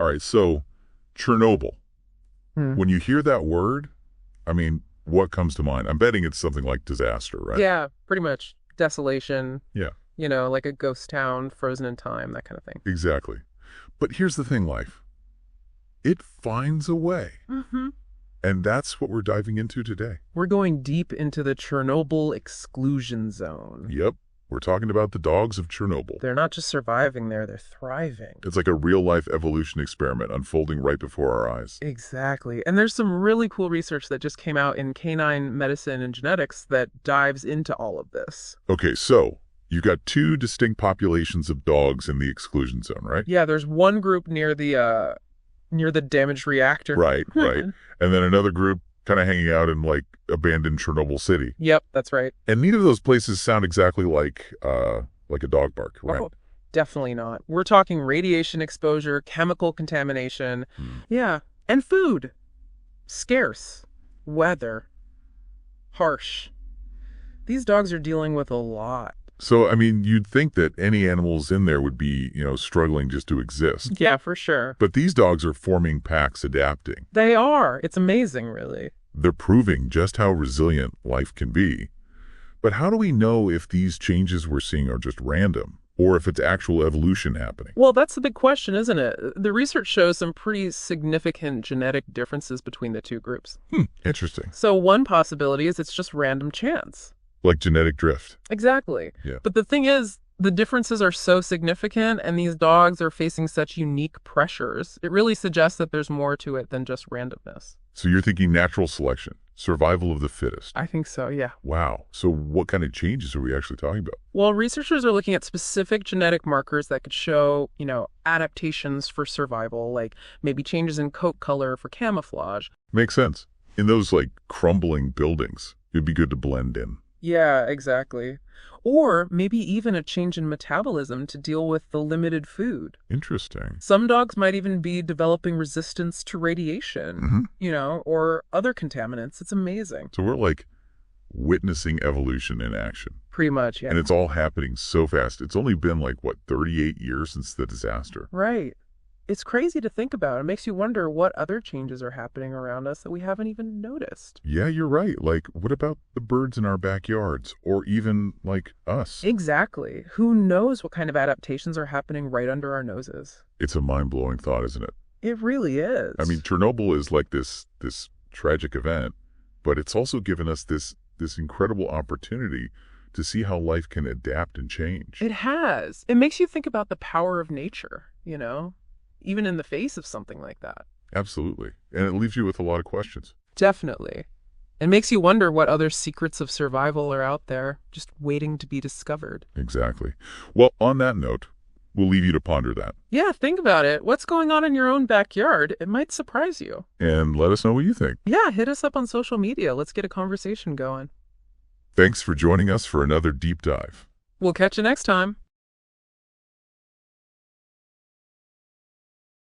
All right, so Chernobyl. Hmm. When you hear that word, I mean, what comes to mind? I'm betting it's something like disaster, right? Yeah, pretty much. Desolation, Yeah, like a ghost town frozen in time, that kind of thing. exactly. But here's the thing, life. It finds a way. Hmm. And that's what we're diving into today. We're going deep into the Chernobyl Exclusion Zone. Yep, we're talking about the dogs of Chernobyl. They're not just surviving there, they're thriving. It's like a real-life evolution experiment unfolding right before our eyes. Exactly. And there's some really cool research that just came out in canine medicine and genetics that dives into all of this. Okay, so you've got two distinct populations of dogs in the exclusion zone, right? Yeah, there's one group near the damaged reactor. Right, right. And then another group kind of hanging out in, like, abandoned Chernobyl City. Yep, that's right. And neither of those places sound exactly like a dog park, right? Oh, definitely not. We're talking radiation exposure, chemical contamination. Yeah, and food. Scarce. Weather. Harsh. These dogs are dealing with a lot. So, I mean, you'd think that any animals in there would be, struggling just to exist. Yeah, for sure. But these dogs are forming packs, adapting. They are. It's amazing, really. They're proving just how resilient life can be. But how do we know if these changes we're seeing are just random, or if it's actual evolution happening? Well, that's the big question, isn't it? The research shows some pretty significant genetic differences between the two groups. Interesting. So one possibility is it's just random chance. Like genetic drift. Exactly. Yeah. But the thing is, the differences are so significant and these dogs are facing such unique pressures. It really suggests that there's more to it than just randomness. So you're thinking natural selection, survival of the fittest. I think so, yeah. Wow. So what kind of changes are we actually talking about? Well, researchers are looking at specific genetic markers that could show, adaptations for survival, like maybe changes in coat color for camouflage. Makes sense. In those, like, crumbling buildings, it'd be good to blend in. Yeah, exactly. Or maybe even a change in metabolism to deal with the limited food. Interesting. Some dogs might even be developing resistance to radiation, or other contaminants. It's amazing. So we're, like, witnessing evolution in action. Pretty much, yeah. And it's all happening so fast. It's only been, 38 years since the disaster. Right. It's crazy to think about. It makes you wonder what other changes are happening around us that we haven't even noticed. Yeah, you're right. Like, what about the birds in our backyards? Or even, us? Exactly. Who knows what kind of adaptations are happening right under our noses? It's a mind-blowing thought, isn't it? It really is. I mean, Chernobyl is like this tragic event, but it's also given us this incredible opportunity to see how life can adapt and change. It has. It makes you think about the power of nature, even in the face of something like that. Absolutely. And it leaves you with a lot of questions. Definitely. It makes you wonder what other secrets of survival are out there, just waiting to be discovered. Exactly. Well, on that note, we'll leave you to ponder that. Yeah, think about it. What's going on in your own backyard? It might surprise you. And let us know what you think. Yeah, hit us up on social media. Let's get a conversation going. Thanks for joining us for another deep dive. We'll catch you next time.